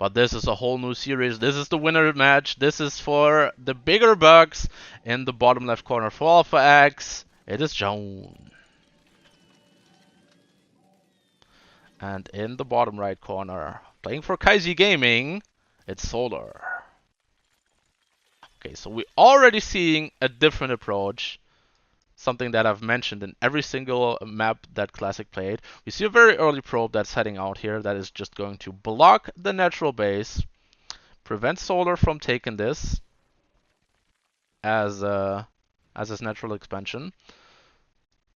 But this is a whole new series. This is the winner match. This is for the bigger bucks. In the bottom left corner for ITaX, it is Zoun. And in the bottom right corner, playing for Kaiji Gaming, it's Solar. Okay, so we're already seeing a different approach. Something that I've mentioned in every single map that Classic played. We see a very early probe that's heading out here that is just going to block the natural base, prevent Solar from taking this as his natural expansion.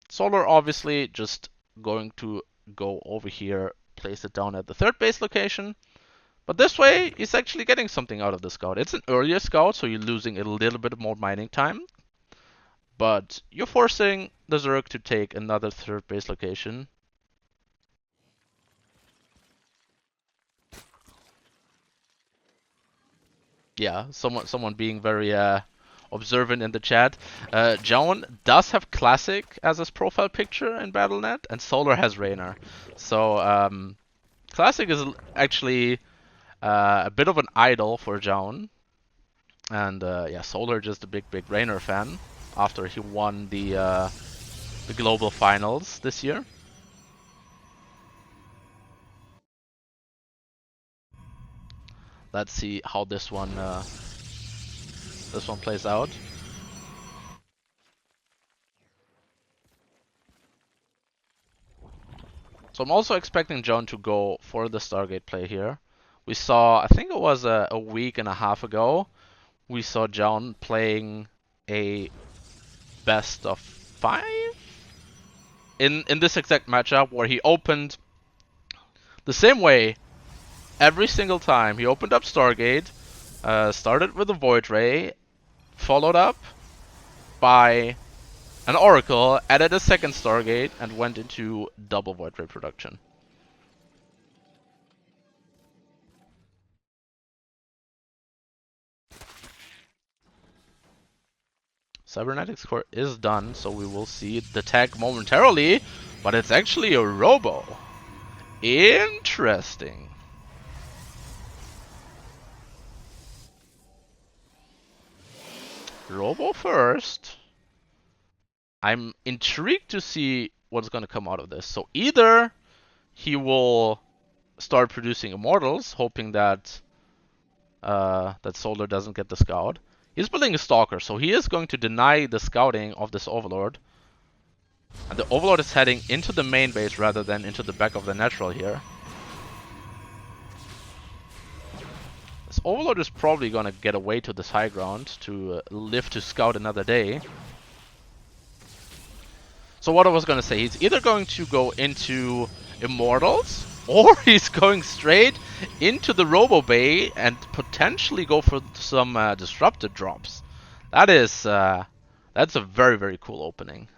Solar obviously just going to go over here, place it down at the third base location. But this way, he's actually getting something out of the scout. It's an earlier scout, so you're losing a little bit more mining time. But you're forcing the Zerg to take another third base location. Yeah, someone being very observant in the chat. Zoun does have Classic as his profile picture in Battle.net, and Solar has Raynor. So Classic is actually a bit of an idol for Zoun. And yeah, Solar just a big Raynor fan after he won the global finals this year. Let's see how this one plays out. So I'm also expecting Zoun to go for the Stargate play here. We saw, I think it was a week and a half ago, we saw Zoun playing a best of 5 in this exact matchup where he opened the same way every single time. He opened up Stargate, started with a Void Ray, followed up by an Oracle, added a second Stargate, and went into double Void Ray production. Cybernetics core is done, so we will see the tag momentarily, but it's actually a Robo. Interesting. Robo first. I'm intrigued to see what's going to come out of this. So either he will start producing Immortals, hoping that that Solar doesn't get the scout. He's building a Stalker, so he is going to deny the scouting of this Overlord. And the Overlord is heading into the main base rather than into the back of the natural here. This Overlord is probably going to get away to this high ground to live to scout another day. So what I was going to say, he's either going to go into Immortals, or he's going straight into the Robo Bay and potentially go for some disrupted drops. That is, that's a very cool opening.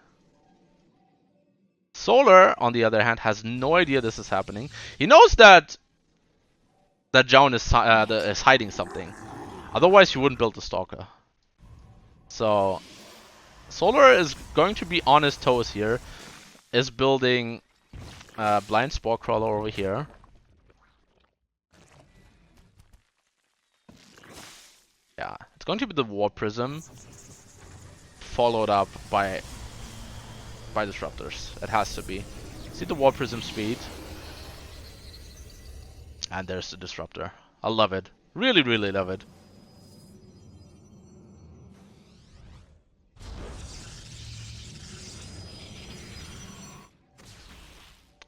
Solar, on the other hand, has no idea this is happening. He knows that Zoun is hiding something. Otherwise, he wouldn't build the Stalker. So Solar is going to be on his toes here. Is building Blind Spore Crawler over here. Yeah, it's going to be the Warp Prism, followed up by Disruptors. It has to be. See the Warp Prism speed. And there's the Disruptor. I love it. Really love it.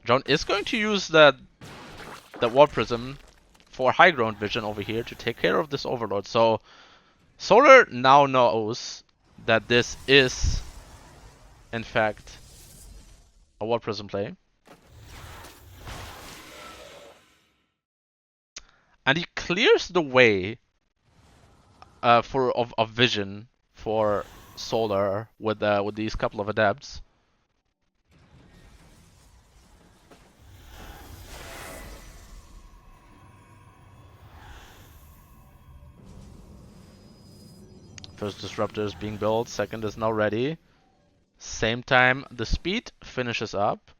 Zoun is going to use that Warp Prism for high ground vision over here to take care of this Overlord. So Solar now knows that this is in fact a Warp Prism play. And he clears the way of vision for Solar with these couple of adepts. First Disruptor is being built, second is now ready. Same time, the speed finishes up.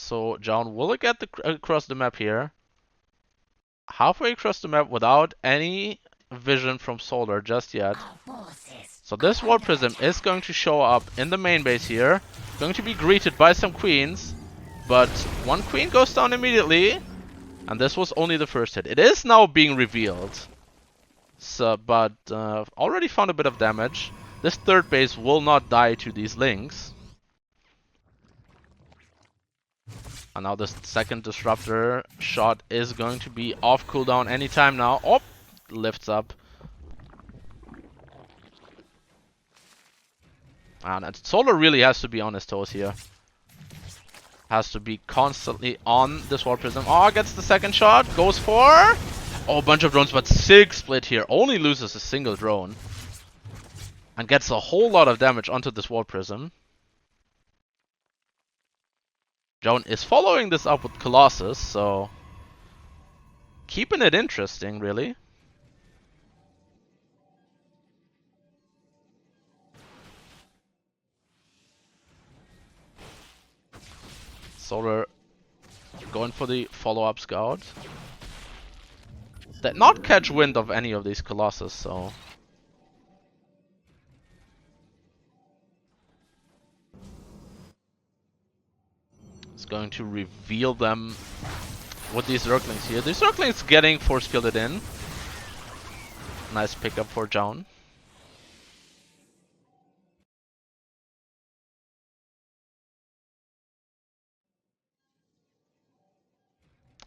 So John will get across the map here. Halfway across the map without any vision from Solar just yet. So this War Prism is going to show up in the main base here. Going to be greeted by some queens. But one queen goes down immediately. And this was only the first hit. It is now being revealed. So, but already found a bit of damage. This third base will not die to these links. And now the second disruptor shot is going to be off cooldown anytime now. Oh, lifts up. And Solar really has to be on his toes here. Has to be constantly on this War Prism. Oh, gets the second shot. Goes for... Oh, a bunch of drones, but 6 split here. Only loses a single drone. And gets a whole lot of damage onto this War Prism. Joan is following this up with Colossus, so... keeping it interesting, really. Solar going for the follow-up scout. Did not catch wind of any of these Colossus, so... it's going to reveal them with these Zerglings here. These Zerglings getting force fielded in. Nice pickup for Joan.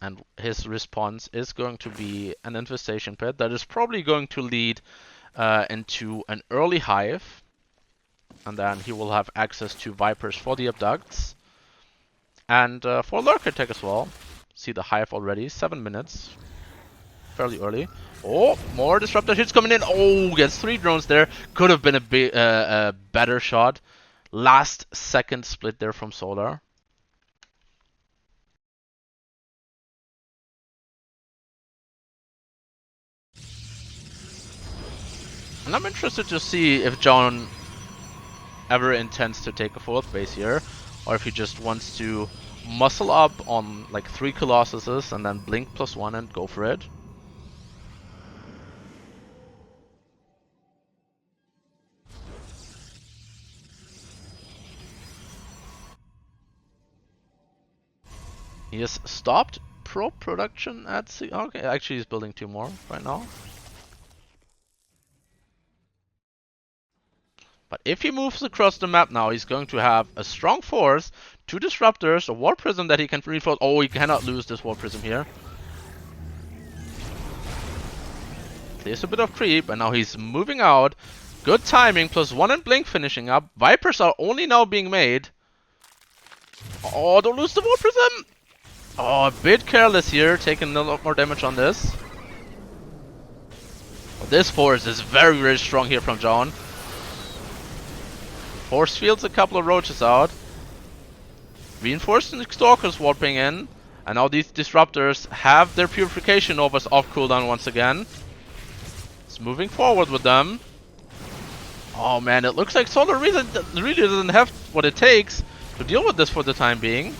And his response is going to be an infestation pit that is probably going to lead into an early hive. And then he will have access to Vipers for the abducts. And for Lurker Tech as well. See the hive already, 7 minutes. Fairly early. Oh, more disruptor hits coming in. Oh, gets 3 drones there. Could have been a better shot. Last second split there from Solar. And I'm interested to see if John ever intends to take a 4th base here, or if he just wants to muscle up on like 3 Colossuses and then blink +1 and go for it. He has stopped production at C. Okay, actually he's building 2 more right now. But if he moves across the map now, he's going to have a strong force, 2 disruptors, a War Prism that he can reinforce. Oh, he cannot lose this War Prism here. Clears a bit of creep, and now he's moving out. Good timing, +1 and blink finishing up. Vipers are only now being made. Oh, don't lose the War Prism! Oh, a bit careless here, taking a lot more damage on this. But this force is very, very strong here from John. Force fields a couple of roaches out. Reinforcing Stalkers warping in. And now these disruptors have their purification overs off cooldown once again. It's moving forward with them. Oh man, it looks like Solar really doesn't have what it takes to deal with this for the time being.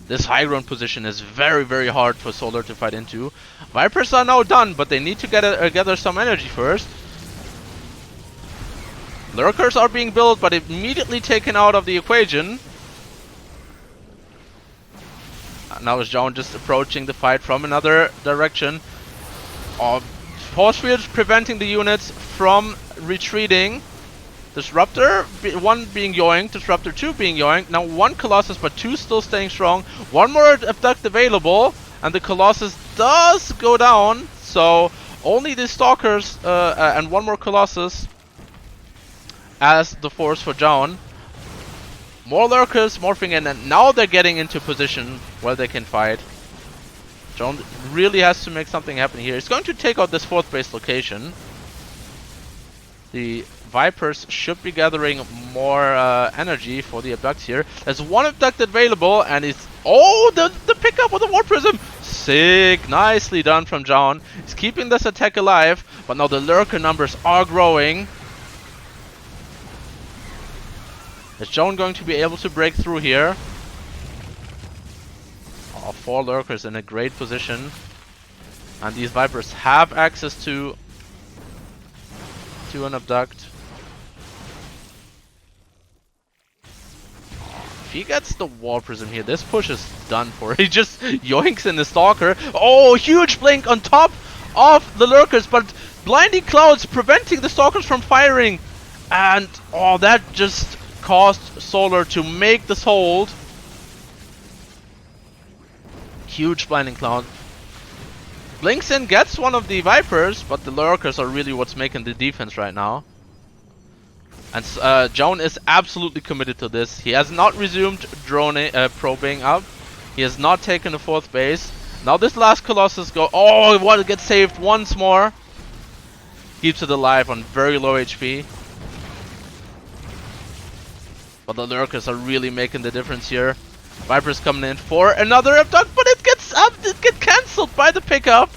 This high ground position is very, very hard for Solar to fight into. Vipers are now done, but they need to gather some energy first. Lurkers are being built, but immediately taken out of the equation. Now is John just approaching the fight from another direction. Force fields preventing the units from retreating. Disruptor 1 being yoinked, Disruptor 2 being yoinked. Now 1 Colossus, but 2 still staying strong. 1 more Abduct available, and the Colossus does go down. So only the Stalkers and 1 more Colossus as the force for John. More Lurkers morphing in, and now they're getting into position where they can fight. John really has to make something happen here. He's going to take out this 4th base location. The Vipers should be gathering more energy for the abducts here. There's 1 abduct available, and it's... oh, the pickup with the War Prism! Sick! Nicely done from John. He's keeping this attack alive, but now the Lurker numbers are growing. Is Joan going to be able to break through here? All 4 lurkers in a great position. And these Vipers have access to an abduct. If he gets the wall prism here, this push is done for. He just yoinks in the Stalker. Oh, huge blink on top of the lurkers, but blinding clouds preventing the Stalkers from firing. And oh, that just caused Solar to make this hold. Huge blinding cloud. Blinks in, gets one of the Vipers, but the lurkers are really what's making the defense right now. And Zoun is absolutely committed to this. He has not resumed probing up. He has not taken the 4th base. Now this last Colossus go. Oh, what gets saved once more. Keeps it alive on very low HP. But the lurkers are really making the difference here. Viper's coming in for another abduct, but it gets cancelled by the pickup.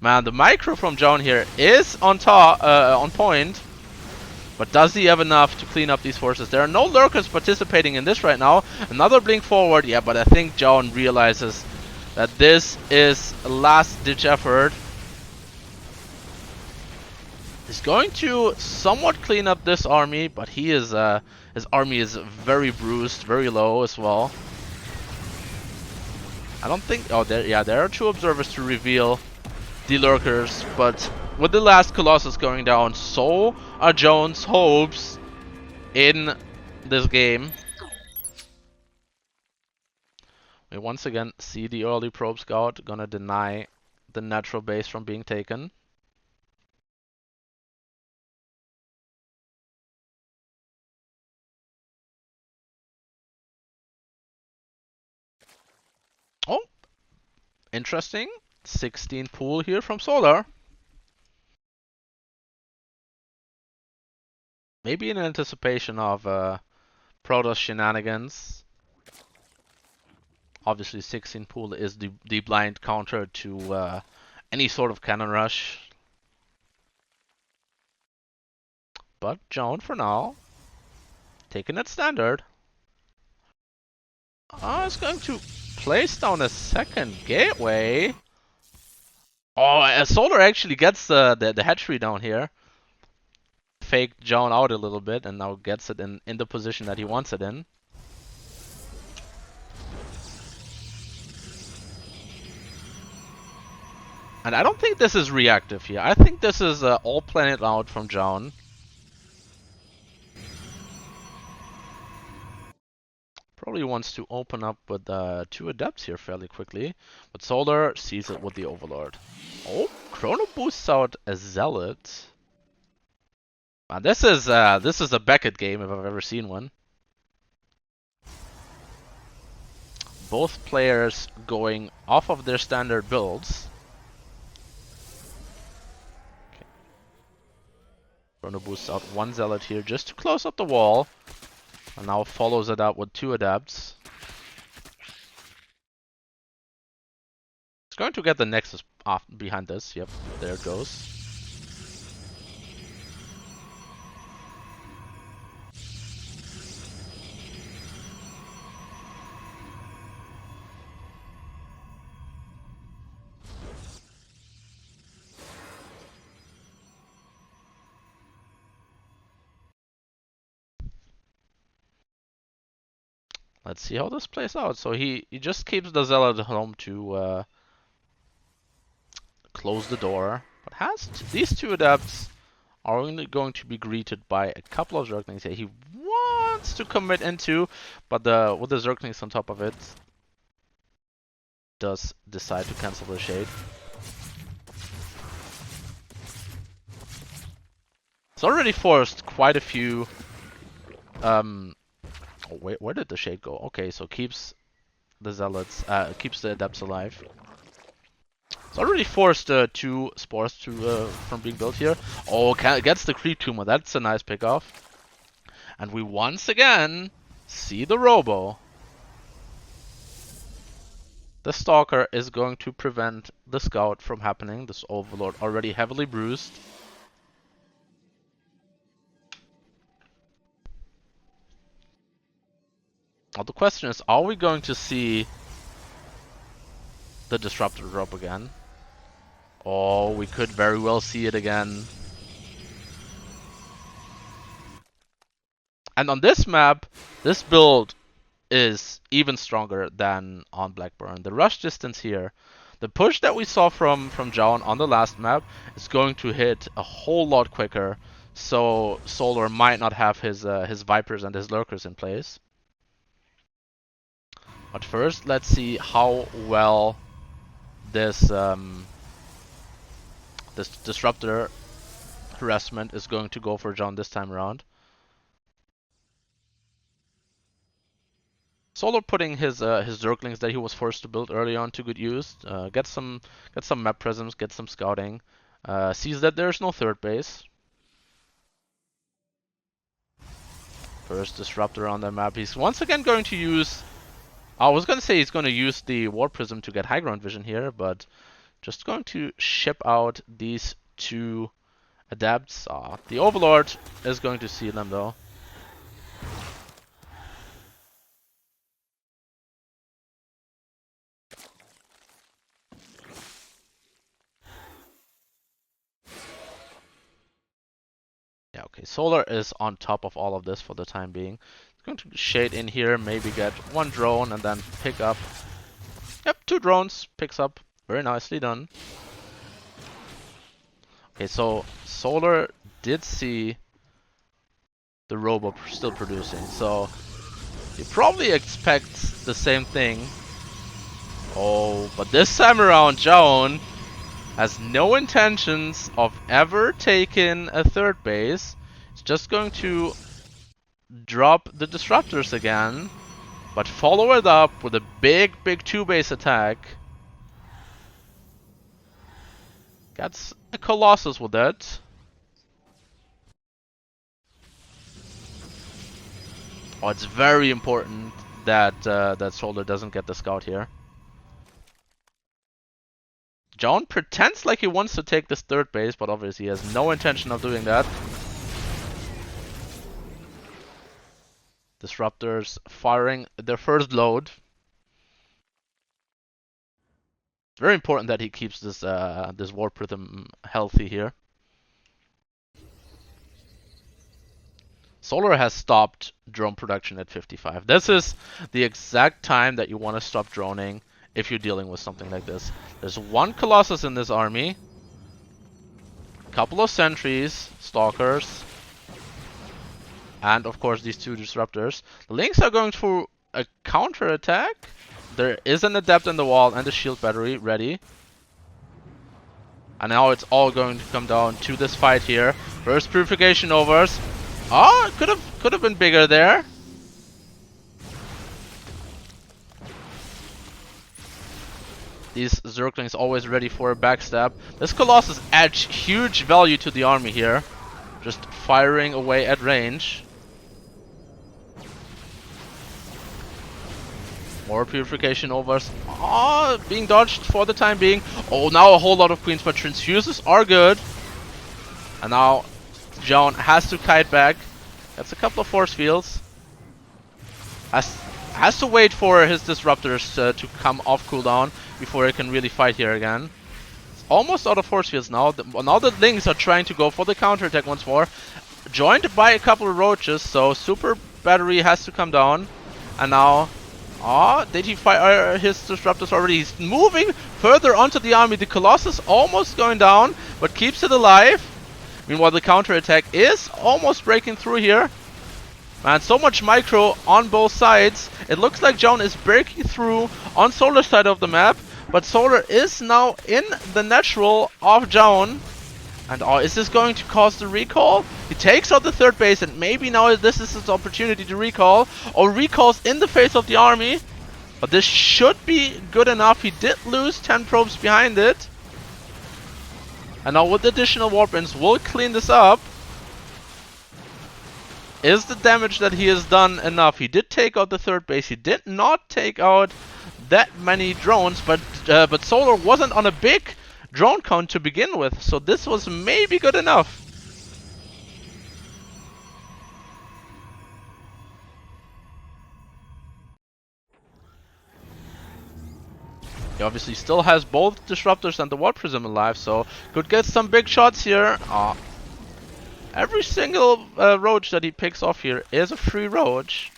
Man, the micro from Zoun here is on point. But does he have enough to clean up these forces? There are no lurkers participating in this right now. Another blink forward. Yeah, but I think Zoun realizes that this is a last-ditch effort. He's going to somewhat clean up this army, but his army is very bruised, very low as well. I don't think... Oh, there are 2 observers to reveal the lurkers, but with the last Colossus going down, so are Zoun's hopes in this game. We once again see the early probe scout gonna deny the natural base from being taken. Oh, interesting. 16 pool here from Solar. Maybe in anticipation of Protoss shenanigans. Obviously 16 pool is the blind counter to any sort of cannon rush. But Zoun for now, taking it standard. Oh, it's going to place down a second gateway. Oh, Solar actually gets the hatchery down here. Faked Zoun out a little bit and now gets it in the position that he wants it in. And I don't think this is reactive here. I think this is all planned out from Zoun. Probably wants to open up with 2 adepts here fairly quickly. But Solar sees it with the Overlord. Oh, Chrono boosts out a Zealot. This is a Beckett game if I've ever seen one. Both players going off of their standard builds. Okay. Chrono boosts out 1 Zealot here just to close up the wall. And now follows it up with 2 adepts. It's going to get the Nexus off behind this. Yep, there it goes. Let's see how this plays out. So he just keeps the Zealot at home to close the door. But these 2 adepts are only going to be greeted by a couple of Zerglings here. He wants to commit into, but with the Zerglings on top of it, does decide to cancel the Shade. It's already forced quite a few. Oh, where did the Shade go? Okay, so keeps the Zealots, keeps the Adepts alive. It's already forced 2 spores to from being built here. Oh, gets the Creep Tumor. That's a nice pickoff. And we once again see the Robo. The Stalker is going to prevent the Scout from happening. This Overlord already heavily bruised. Now the question is, are we going to see the disruptor drop again. Oh, we could very well see it again. And on this map, this build is even stronger than on Blackburn. The rush distance here, the push that we saw from Zoun on the last map is going to hit a whole lot quicker. So Solar might not have his Vipers and his Lurkers in place. But first, let's see how well this this disruptor harassment is going to go for Zoun this time around. Solar putting his Zerglings that he was forced to build early on to good use. Get some map presence, get some scouting. Sees that there's no third base. First disruptor on the map. He's once again going to use. I was gonna say he's going to use the War Prism to get high ground vision here, but just going to ship out these two adepts. The Overlord is going to see them though. Yeah, okay, Solar is on top of all of this for the time being. He's going to shade in here, maybe get one drone and then pick up. Yep, 2 drones, picks up. Very nicely done. Okay, so Solar did see the Robo still producing, so you probably expect the same thing. Oh, but this time around, Zoun has no intentions of ever taking a third base. He's just going to drop the disruptors again, but follow it up with a big 2-base attack. Gets a Colossus with it. Oh, it's very important that that Solar doesn't get the scout here. Zoun pretends like he wants to take this third base, but obviously he has no intention of doing that. Disruptors firing their first load. It's very important that he keeps this this War Prism healthy here. Solar has stopped drone production at 55. This is the exact time that you want to stop droning if you're dealing with something like this. There's 1 Colossus in this army, couple of sentries, stalkers, and of course these 2 disruptors. The Lynx are going for a counter attack. There is an adept in the wall and a shield battery ready. And now it's all going to come down to this fight here. First purification overs. Oh, could have been bigger there. These Zerglings always ready for a backstab. This Colossus adds huge value to the army here. Just firing away at range. More purification overs. Oh, being dodged for the time being. Oh, now a whole lot of queens, but transfuses are good. And now Zoun has to kite back. Gets a couple of force fields. Has to wait for his disruptors to come off cooldown before he can really fight here again. It's almost out of force fields now. Now the Lynx are trying to go for the counterattack once more. Joined by a couple of roaches, so super battery has to come down. And now, did he fire his disruptors already? He's moving further onto the army. The Colossus almost going down, but keeps it alive. Meanwhile, the counterattack is almost breaking through here. Man, so much micro on both sides. It looks like Zoun is breaking through on Solar's side of the map, but Solar is now in the natural of Zoun. And is this going to cause the recall? He takes out the third base, and maybe now this is his opportunity to recall. Or recalls in the face of the army. But this should be good enough. He did lose 10 probes behind it. And now with additional warpins, we'll clean this up. Is the damage that he has done enough? He did take out the third base. He did not take out that many drones, but Solar wasn't on a big drone count to begin with, so this was maybe good enough. He obviously still has both Disruptors and the Warp Prism alive, so could get some big shots here. Every single Roach that he picks off here is a free Roach.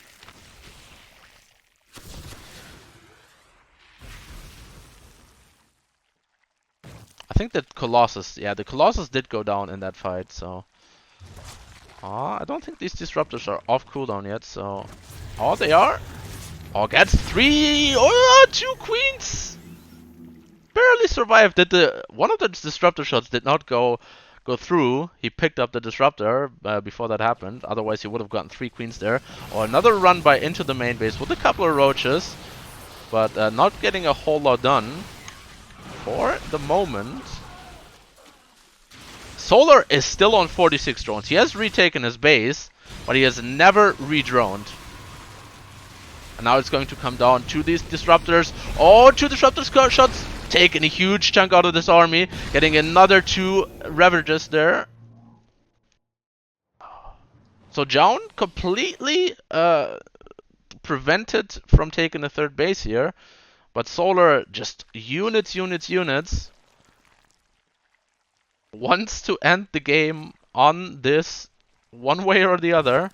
I think that Colossus, yeah, the Colossus did go down in that fight, so... I don't think these Disruptors are off cooldown yet, so... Oh, they are! Oh, gets 3! Oh, 2 Queens! Barely survived. One of the Disruptor shots did not go through. He picked up the Disruptor before that happened. Otherwise, he would have gotten 3 Queens there. Or another run by into the main base with a couple of Roaches. But not getting a whole lot done. For the moment, Solar is still on 46 drones. He has retaken his base, but he has never redroned. And now it's going to come down to these Disruptors. Oh, 2 Disruptor shots, taking a huge chunk out of this army. Getting another 2 Ravages there. So Zoun completely prevented from taking the 3rd base here. But Solar just units. Wants to end the game on this one way or the other.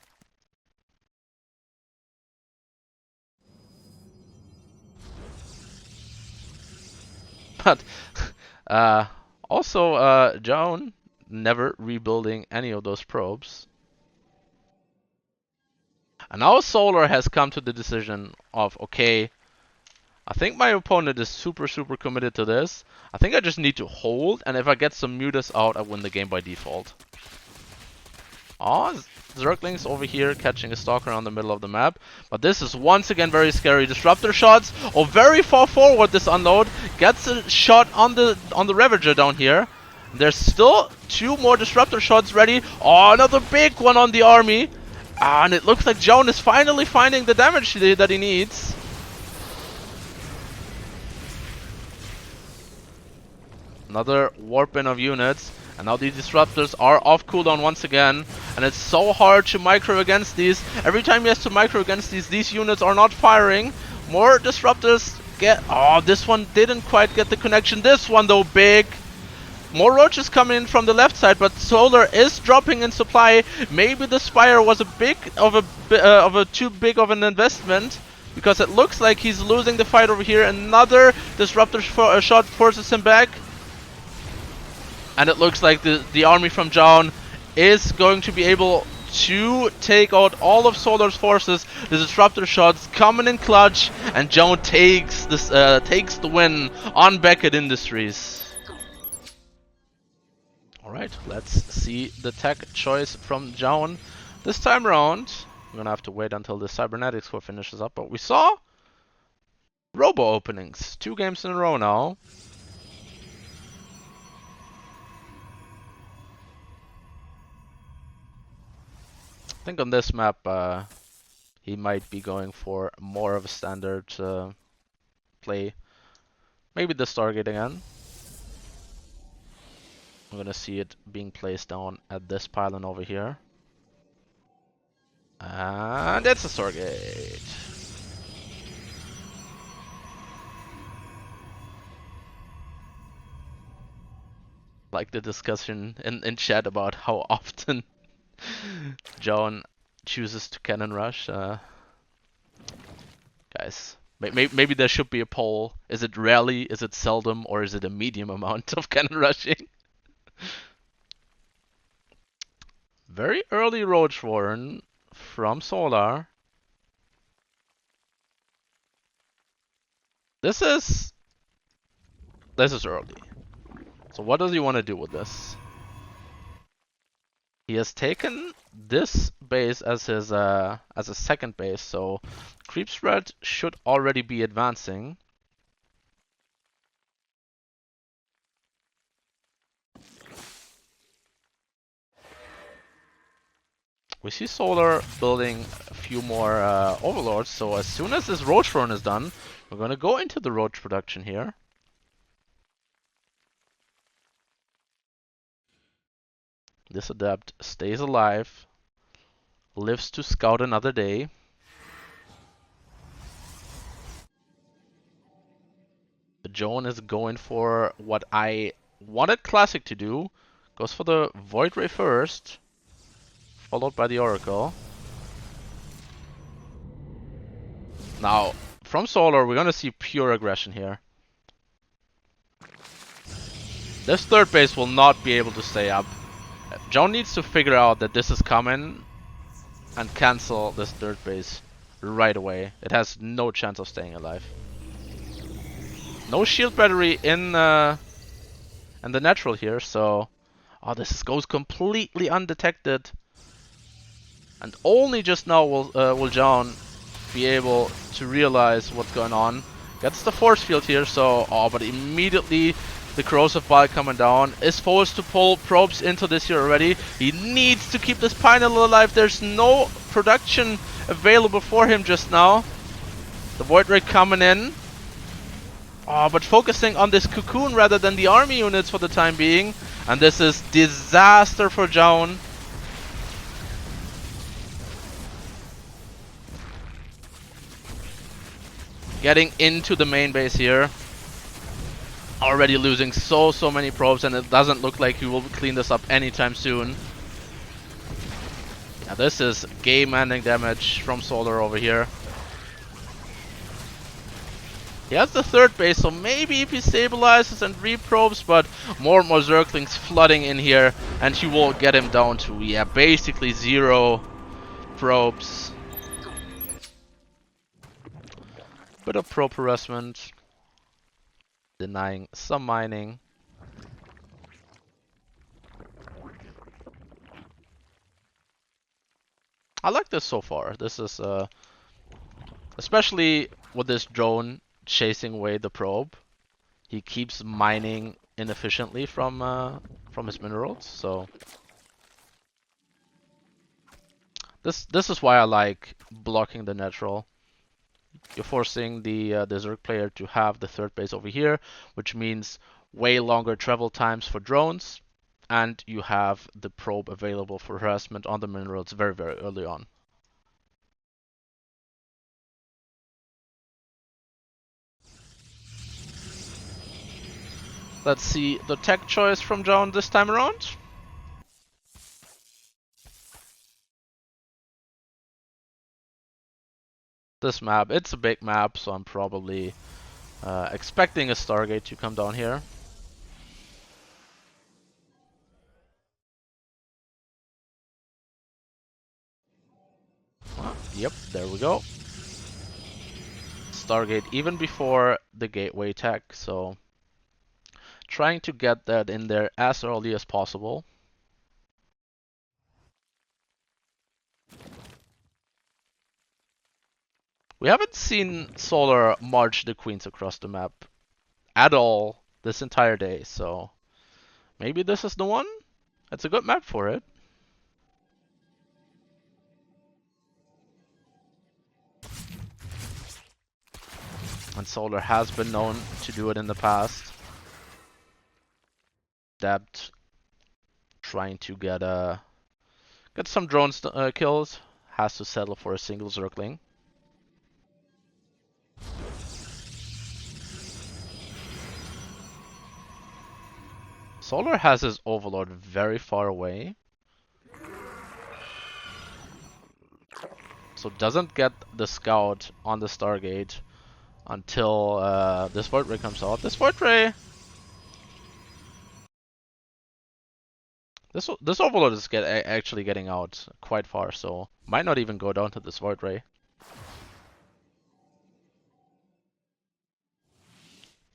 But also Zoun never rebuilding any of those probes. And now Solar has come to the decision of, okay, I think my opponent is super committed to this. I think I just need to hold, and if I get some Mutas out, I win the game by default. Oh, Zerglings over here catching a Stalker on the middle of the map. But this is once again very scary. Disruptor shots. Oh, very far forward this unload. Gets a shot on the Ravager down here. There's still 2 more Disruptor shots ready. Oh, another big one on the army. And it looks like Zoun is finally finding the damage that he needs. Another warp in of units. And now these Disruptors are off cooldown once again. And it's so hard to micro against these. Every time he has to micro against these units are not firing. More Disruptors get... Oh, this one didn't quite get the connection. This one though, big. More Roaches coming in from the left side, but Solar is dropping in supply. Maybe the Spire was too big of an investment. Because it looks like he's losing the fight over here. Another Disruptor shot forces him back. And it looks like the army from Zoun is going to be able to take out all of Solar's forces. The Disruptor shots coming in clutch, and Zoun takes the win on Beckett Industries. Alright, let's see the tech choice from Zoun this time around. I'm gonna have to wait until the Cybernetics core finishes up, but we saw Robo openings. 2 games in a row now. I think on this map he might be going for more of a standard play. Maybe the Stargate again. I'm gonna see it being placed down at this pylon over here. And it's a Stargate. Like the discussion in chat about how often Zoun chooses to cannon rush. Guys, maybe there should be a poll. Is it rarely, is it seldom, or is it a medium amount of cannon rushing? Very early Roach Warren from Solar. This is early. So what does he want to do with this? He has taken this base as his as a second base, so creep spread should already be advancing. We see Solar building a few more overlords, so as soon as this Roach run is done, we're gonna go into the Roach production here. This Adept stays alive, lives to scout another day. The Joan is going for what I wanted Classic to do. Goes for the Void Ray first, followed by the Oracle. Now, from Solar, we're gonna see pure aggression here. This third base will not be able to stay up. Joan needs to figure out that this is coming and cancel this third base right away. It has no chance of staying alive. No shield battery in the natural here, so this goes completely undetected. And only just now will Joan be able to realize what's going on. Gets the force field here, so but immediately the corrosive bile coming down is forced to pull probes into this here already. He needs to keep this Pinel alive. There's no production available for him just now. The Void Ray coming in. But focusing on this cocoon rather than the army units for the time being. And this is disaster for Joan. Getting into the main base here. Already losing so many probes, and it doesn't look like he will clean this up anytime soon. Yeah, this is game-ending damage from Solar over here. He has the third base, so maybe if he stabilizes and reprobes, but more and more Zerglings flooding in here, and he will get him down to, yeah, basically 0 probes. Bit of probe harassment. Denying some mining. I like this so far. This is especially with this drone chasing away the probe. He keeps mining inefficiently from his minerals. So this is why I like blocking the natural. You're forcing the Zerg player to have the third base over here, which means way longer travel times for drones, and you have the probe available for harassment on the minerals very early on. Let's see the tech choice from Joan this time around. This map, it's a big map, so I'm probably expecting a Stargate to come down here. Yep, there we go. Stargate even before the gateway tech, so trying to get that in there as early as possible. We haven't seen Solar march the queens across the map at all this entire day, so maybe this is the one? It's a good map for it. And Solar has been known to do it in the past. Dabbed, trying to get some drone kills. Has to settle for a single Zergling. Solar has his Overlord very far away. So doesn't get the scout on the Stargate until this Void Ray comes out. This Void Ray... This Overlord is actually getting out quite far, so might not even go down to this Void Ray.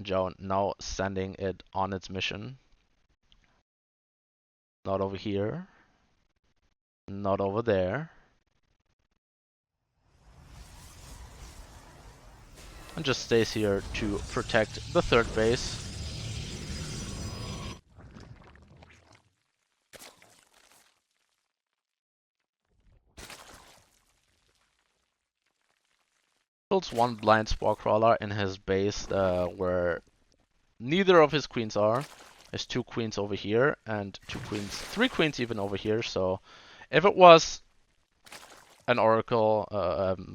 Joan now sending it on its mission. Not over here. Not over there. And just stays here to protect the third base. Builds one blind spore crawler in his base where neither of his queens are. There's 2 queens over here and 3 queens even over here. So if it was an Oracle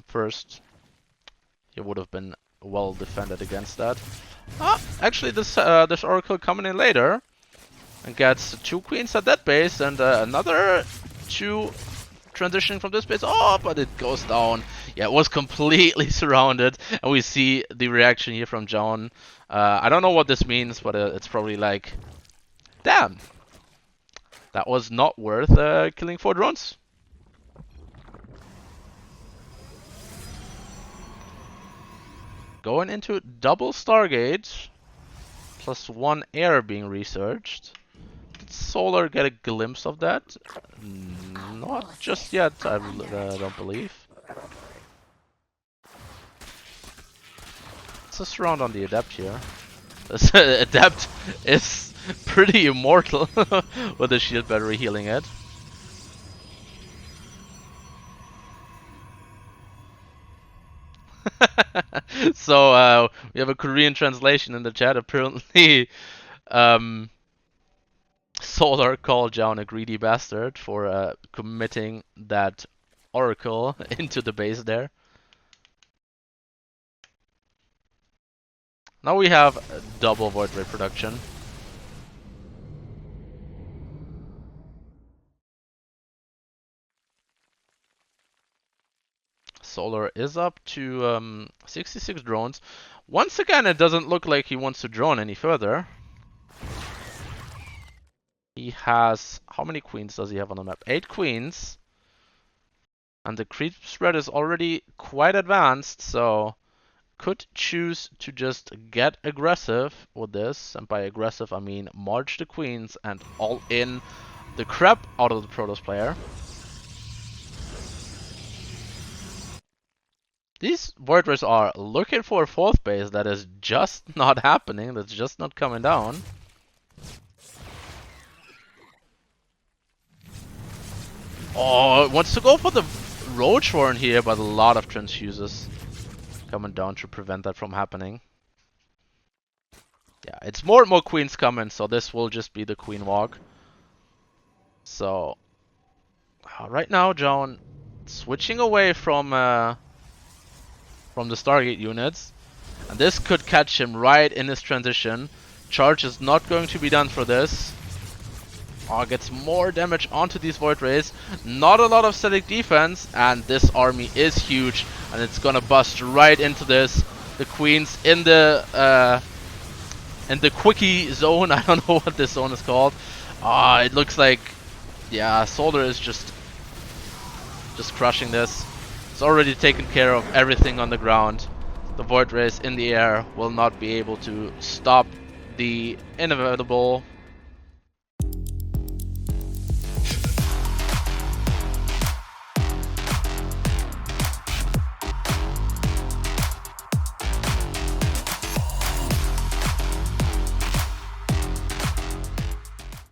first, it would have been well defended against that. Actually, this Oracle coming in later and gets 2 queens at that base and another 2 transitioning from this base. Oh, but it goes down. Yeah, it was completely surrounded, and we see the reaction here from Zoun. I don't know what this means, but it's probably like, damn, that was not worth killing 4 drones. Going into double Stargate, plus 1 air being researched. Did Solar get a glimpse of that? Not just yet, I don't believe. It's a surround on the Adept here. This Adept is pretty immortal with the shield battery healing it. So we have a Korean translation in the chat. Apparently, Solar called Zoun a greedy bastard for committing that Oracle into the base there. Now we have double Void Ray production. Solar is up to 66 drones. Once again, it doesn't look like he wants to drone any further. He has... how many queens does he have on the map? 8 queens. And the creep spread is already quite advanced, so could choose to just get aggressive with this. And by aggressive, I mean march the queens and all in the crap out of the Protoss player. These Void Rays are looking for a 4th base that is just not happening, that's just not coming down. Oh, it wants to go for the Roach Warren here, but a lot of transfuses coming down to prevent that from happening. Yeah, it's more and more queens coming, so this will just be the queen walk. So, right now, Zoun switching away from the Stargate units, and this could catch him right in his transition. Charge is not going to be done for this. Oh, gets more damage onto these Void Rays. Not a lot of static defense, and this army is huge, and it's gonna bust right into this. The queens in the quickie zone. I don't know what this zone is called. It looks like, yeah, Solar is just crushing this. It's already taken care of everything on the ground. The Void Rays in the air will not be able to stop the inevitable